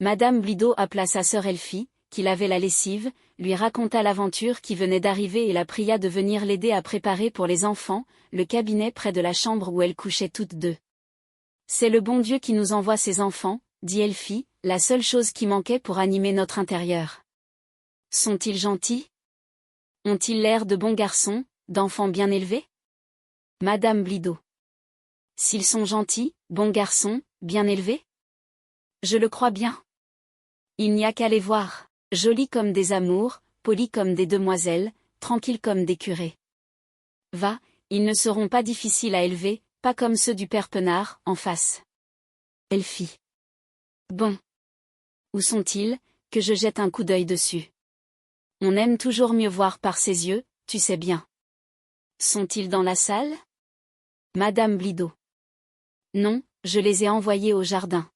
Madame Blido appela sa sœur Elfie, qui lavait la lessive, lui raconta l'aventure qui venait d'arriver et la pria de venir l'aider à préparer pour les enfants, le cabinet près de la chambre où elles couchaient toutes deux. C'est le bon Dieu qui nous envoie ces enfants, dit Elfie, la seule chose qui manquait pour animer notre intérieur. Sont-ils gentils? Ont-ils l'air de bons garçons, d'enfants bien élevés? Madame Blido. S'ils sont gentils, bons garçons, bien élevés? Je le crois bien. Il n'y a qu'à les voir, jolis comme des amours, polis comme des demoiselles, tranquilles comme des curés. Va, ils ne seront pas difficiles à élever, pas comme ceux du père Penard, en face. Elfie. Bon. Où sont-ils, que je jette un coup d'œil dessus? On aime toujours mieux voir par ses yeux, tu sais bien. Sont-ils dans la salle? Madame Blido. Non, je les ai envoyés au jardin.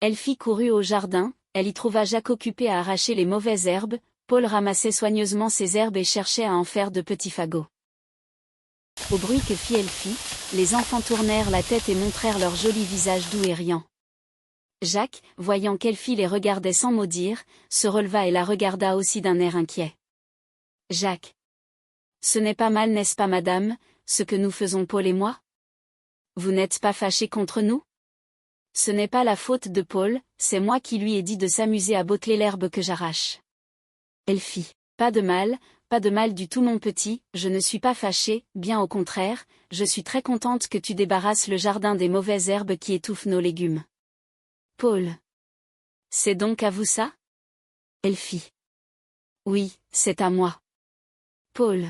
Elfie courut au jardin, elle y trouva Jacques occupé à arracher les mauvaises herbes, Paul ramassait soigneusement ces herbes et cherchait à en faire de petits fagots. Au bruit que fit Elfie, les enfants tournèrent la tête et montrèrent leurs jolis visages doux et riants. Jacques, voyant qu'Elfie les regardait sans mot dire, se releva et la regarda aussi d'un air inquiet. Jacques. Ce n'est pas mal, n'est-ce pas, madame, ce que nous faisons Paul et moi? Vous n'êtes pas fâchés contre nous? Ce n'est pas la faute de Paul, c'est moi qui lui ai dit de s'amuser à botteler l'herbe que j'arrache. Elfie. Pas de mal du tout mon petit, je ne suis pas fâchée, bien au contraire, je suis très contente que tu débarrasses le jardin des mauvaises herbes qui étouffent nos légumes. Paul. C'est donc à vous ça? Elfie. Oui, c'est à moi. Paul.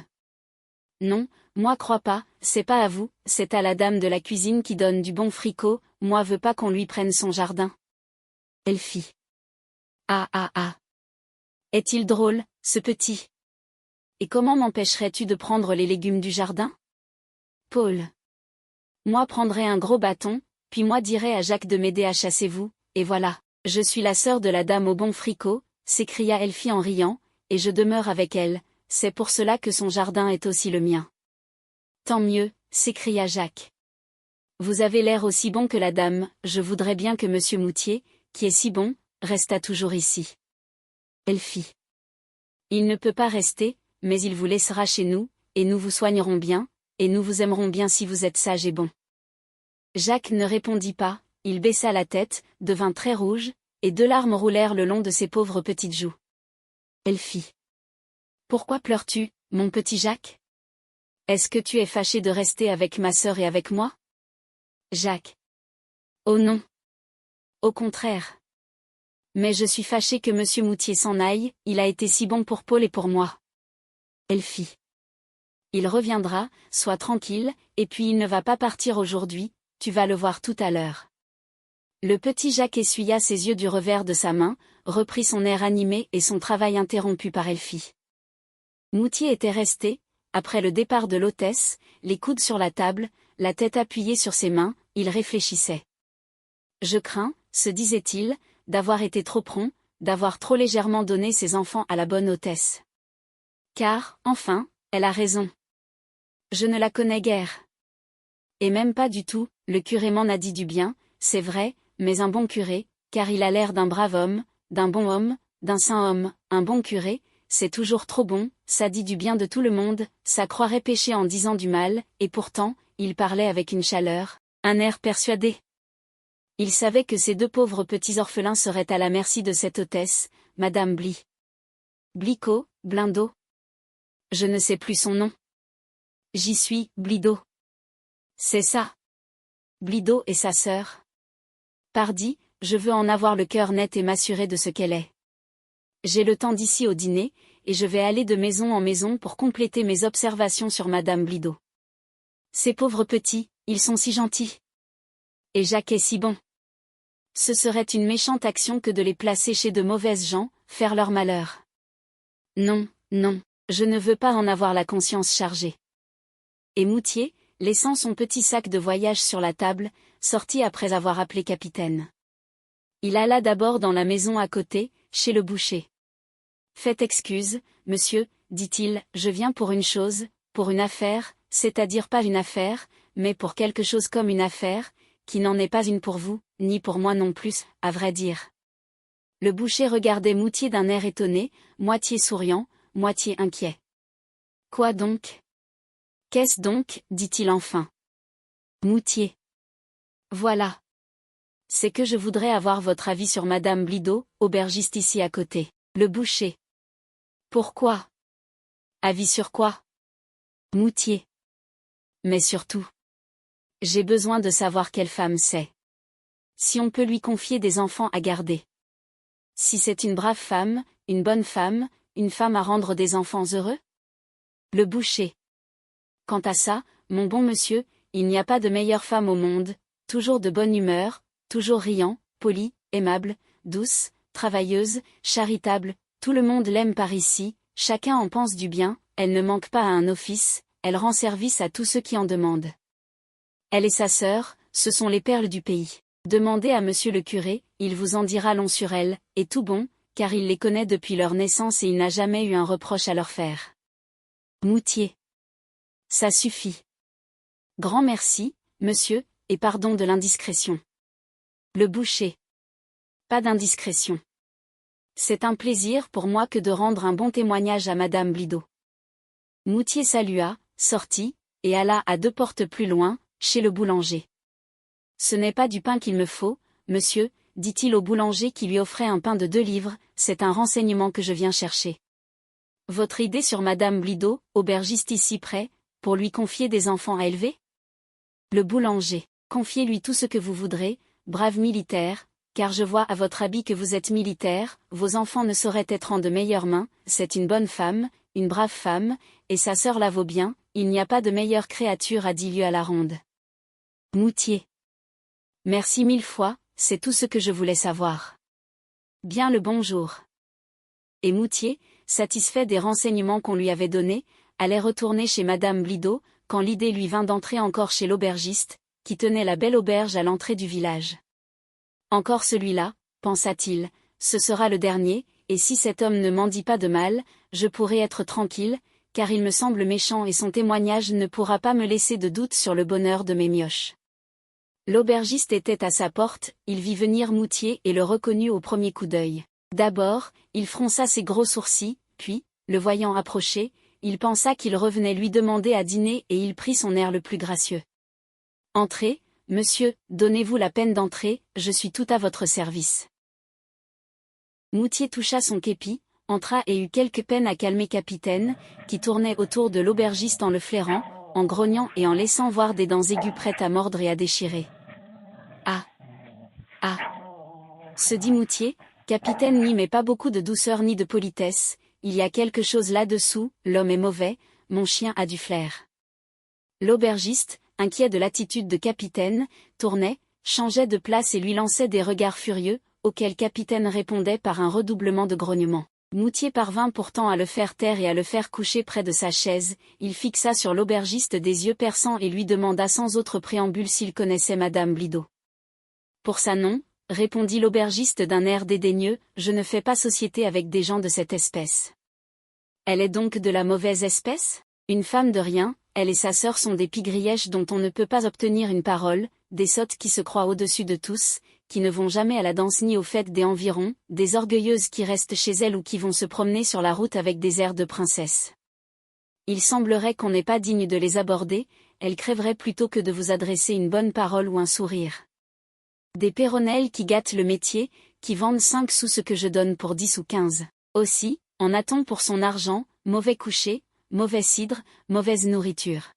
Non, moi crois pas, c'est pas à vous, c'est à la dame de la cuisine qui donne du bon fricot, moi veux pas qu'on lui prenne son jardin. Elfie. Ah ah ah. Est-il drôle, ce petit? Et comment m'empêcherais-tu de prendre les légumes du jardin? Paul. Moi prendrai un gros bâton, puis moi dirai à Jacques de m'aider à chasser vous, et voilà, je suis la sœur de la dame au bon fricot, s'écria Elfie en riant, et je demeure avec elle, c'est pour cela que son jardin est aussi le mien. Tant mieux, s'écria Jacques. Vous avez l'air aussi bon que la dame, je voudrais bien que monsieur Moutier, qui est si bon, restât toujours ici. Elfie. Il ne peut pas rester, mais il vous laissera chez nous, et nous vous soignerons bien, et nous vous aimerons bien si vous êtes sage et bon. Jacques ne répondit pas, il baissa la tête, devint très rouge, et 2 larmes roulèrent le long de ses pauvres petites joues. Elfie. Pourquoi pleures-tu, mon petit Jacques? Est-ce que tu es fâché de rester avec ma sœur et avec moi? Jacques. Oh non. Au contraire. Mais je suis fâché que monsieur Moutier s'en aille, il a été si bon pour Paul et pour moi. Elfie. Il reviendra, sois tranquille, et puis il ne va pas partir aujourd'hui, tu vas le voir tout à l'heure. Le petit Jacques essuya ses yeux du revers de sa main, reprit son air animé et son travail interrompu par Elfie. Moutier était resté, après le départ de l'hôtesse, les coudes sur la table, la tête appuyée sur ses mains, il réfléchissait. Je crains, se disait-il, d'avoir été trop prompt, d'avoir trop légèrement donné ses enfants à la bonne hôtesse. Car, enfin, elle a raison. Je ne la connais guère. Et même pas du tout, le curé m'en a dit du bien, c'est vrai, mais un bon curé, car il a l'air d'un brave homme, d'un bon homme, d'un saint homme, un bon curé, c'est toujours trop bon, ça dit du bien de tout le monde, ça croirait pécher en disant du mal, et pourtant, il parlait avec une chaleur, un air persuadé. Il savait que ces 2 pauvres petits orphelins seraient à la merci de cette hôtesse, Madame Blicot, Blindo. Je ne sais plus son nom. J'y suis, Blido. C'est ça. Blido et sa sœur. Pardi, je veux en avoir le cœur net et m'assurer de ce qu'elle est. J'ai le temps d'ici au dîner, et je vais aller de maison en maison pour compléter mes observations sur Madame Blido. Ces pauvres petits, ils sont si gentils. Et Jacques est si bon. Ce serait une méchante action que de les placer chez de mauvaises gens, faire leur malheur. Non, non, je ne veux pas en avoir la conscience chargée. Et Moutier, laissant son petit sac de voyage sur la table, sortit après avoir appelé capitaine. Il alla d'abord dans la maison à côté, chez le boucher. Faites excuse, monsieur, dit-il, je viens pour une chose, pour une affaire, c'est-à-dire pas une affaire, mais pour quelque chose comme une affaire, qui n'en est pas une pour vous, ni pour moi non plus, à vrai dire. Le boucher regardait Moutier d'un air étonné, moitié souriant, moitié inquiet. Quoi donc? Qu'est-ce donc, dit-il enfin. Moutier. Voilà. C'est que je voudrais avoir votre avis sur Madame Blido, aubergiste ici à côté. Le boucher. Pourquoi? Avis sur quoi? Moutier. Mais surtout. J'ai besoin de savoir quelle femme c'est. Si on peut lui confier des enfants à garder. Si c'est une brave femme, une bonne femme, une femme à rendre des enfants heureux? Le boucher. Quant à ça, mon bon monsieur, il n'y a pas de meilleure femme au monde, toujours de bonne humeur, toujours riant, polie, aimable, douce, travailleuse, charitable, tout le monde l'aime par ici, chacun en pense du bien, elle ne manque pas à un office, elle rend service à tous ceux qui en demandent. Elle et sa sœur, ce sont les perles du pays. Demandez à monsieur le curé, il vous en dira long sur elles, et tout bon, car il les connaît depuis leur naissance et il n'a jamais eu un reproche à leur faire. Moutier. Ça suffit. Grand merci, monsieur, et pardon de l'indiscrétion. Le boucher. Pas d'indiscrétion. C'est un plaisir pour moi que de rendre un bon témoignage à Madame Blido. Moutier salua, sortit, et alla à 2 portes plus loin, chez le boulanger. Ce n'est pas du pain qu'il me faut, monsieur, dit-il au boulanger qui lui offrait un pain de 2 livres, c'est un renseignement que je viens chercher. Votre idée sur Madame Blido, aubergiste ici près, pour lui confier des enfants à élever? Le boulanger. Confiez-lui tout ce que vous voudrez, brave militaire, car je vois à votre habit que vous êtes militaire, vos enfants ne sauraient être en de meilleures mains, c'est une bonne femme, une brave femme, et sa sœur la vaut bien, il n'y a pas de meilleure créature à 10 lieues à la ronde. Moutier. Merci 1000 fois, c'est tout ce que je voulais savoir. Bien le bonjour. Et Moutier, satisfait des renseignements qu'on lui avait donnés, allait retourner chez Madame Blido, quand l'idée lui vint d'entrer encore chez l'aubergiste, qui tenait la belle auberge à l'entrée du village. Encore celui-là, pensa-t-il, ce sera le dernier, et si cet homme ne m'en dit pas de mal, je pourrai être tranquille, car il me semble méchant et son témoignage ne pourra pas me laisser de doute sur le bonheur de mes mioches. L'aubergiste était à sa porte, il vit venir Moutier et le reconnut au premier coup d'œil. D'abord, il fronça ses gros sourcils, puis, le voyant approcher, il pensa qu'il revenait lui demander à dîner et il prit son air le plus gracieux. « Entrez, monsieur, donnez-vous la peine d'entrer, je suis tout à votre service. » Moutier toucha son képi, entra et eut quelque peine à calmer Capitaine, qui tournait autour de l'aubergiste en le flairant, en grognant et en laissant voir des dents aiguës prêtes à mordre et à déchirer. « Ah! Ah !» se dit Moutier, Capitaine n'y met pas beaucoup de douceur ni de politesse, il y a quelque chose là-dessous, l'homme est mauvais, mon chien a du flair. L'aubergiste, inquiet de l'attitude de Capitaine, tournait, changeait de place et lui lançait des regards furieux, auxquels Capitaine répondait par un redoublement de grognements. Moutier parvint pourtant à le faire taire et à le faire coucher près de sa chaise, il fixa sur l'aubergiste des yeux perçants et lui demanda sans autre préambule s'il connaissait Madame Blido. Pour ça non, répondit l'aubergiste d'un air dédaigneux, je ne fais pas société avec des gens de cette espèce. Elle est donc de la mauvaise espèce? Une femme de rien, elle et sa sœur sont des pigrièches dont on ne peut pas obtenir une parole, des sottes qui se croient au-dessus de tous, qui ne vont jamais à la danse ni aux fêtes des environs, des orgueilleuses qui restent chez elles ou qui vont se promener sur la route avec des airs de princesse. Il semblerait qu'on n'est pas digne de les aborder, elles crèveraient plutôt que de vous adresser une bonne parole ou un sourire. Des péronnelles qui gâtent le métier, qui vendent 5 sous ce que je donne pour 10 ou 15. Aussi, en a-t-on pour son argent, mauvais coucher, mauvais cidre, mauvaise nourriture.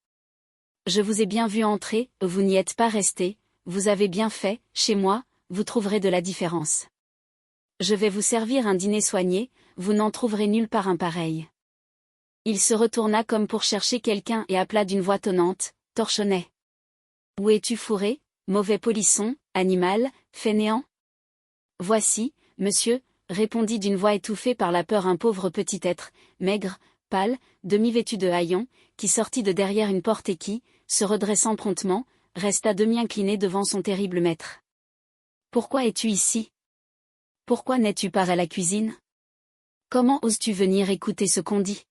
Je vous ai bien vu entrer, vous n'y êtes pas resté, vous avez bien fait, chez moi, vous trouverez de la différence. Je vais vous servir un dîner soigné, vous n'en trouverez nulle part un pareil. Il se retourna comme pour chercher quelqu'un et appela d'une voix tonnante, Torchonnet. Où es-tu fourré, mauvais polisson, animal, fainéant? Voici, monsieur, répondit d'une voix étouffée par la peur un pauvre petit être, maigre, pâle, demi-vêtu de haillons, qui sortit de derrière une porte et qui, se redressant promptement, resta demi-incliné devant son terrible maître. Pourquoi es-tu ici? Pourquoi n'es-tu pas à la cuisine? Comment oses-tu venir écouter ce qu'on dit?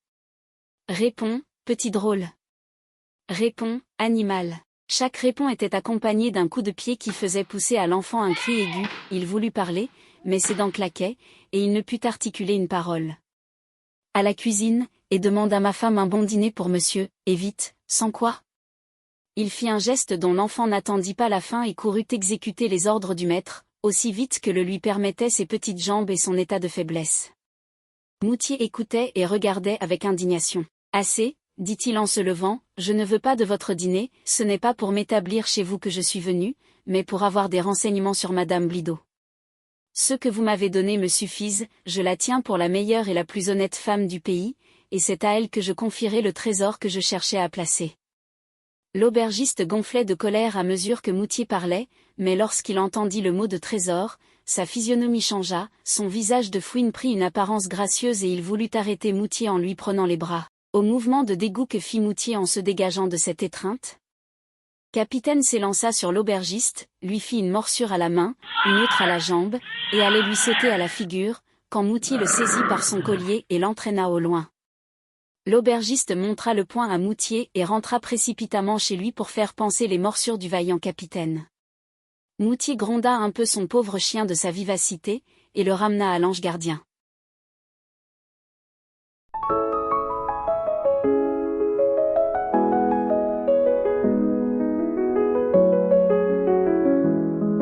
Réponds, petit drôle. Réponds, animal. Chaque réponse était accompagnée d'un coup de pied qui faisait pousser à l'enfant un cri aigu, il voulut parler, mais ses dents claquaient, et il ne put articuler une parole. À la cuisine, et demande à ma femme un bon dîner pour monsieur, et vite, sans quoi? Il fit un geste dont l'enfant n'attendit pas la fin et courut exécuter les ordres du maître, aussi vite que le lui permettaient ses petites jambes et son état de faiblesse. Moutier écoutait et regardait avec indignation. « Assez, dit-il en se levant, je ne veux pas de votre dîner, ce n'est pas pour m'établir chez vous que je suis venu, mais pour avoir des renseignements sur Madame Blido. Ceux que vous m'avez donnés me suffisent, je la tiens pour la meilleure et la plus honnête femme du pays, et c'est à elle que je confierai le trésor que je cherchais à placer. » L'aubergiste gonflait de colère à mesure que Moutier parlait, mais lorsqu'il entendit le mot de trésor, sa physionomie changea, son visage de fouine prit une apparence gracieuse et il voulut arrêter Moutier en lui prenant les bras. Au mouvement de dégoût que fit Moutier en se dégageant de cette étreinte, Capitaine s'élança sur l'aubergiste, lui fit une morsure à la main, une autre à la jambe, et allait lui sauter à la figure, quand Moutier le saisit par son collier et l'entraîna au loin. L'aubergiste montra le poing à Moutier et rentra précipitamment chez lui pour faire panser les morsures du vaillant capitaine. Moutier gronda un peu son pauvre chien de sa vivacité, et le ramena à l'ange gardien.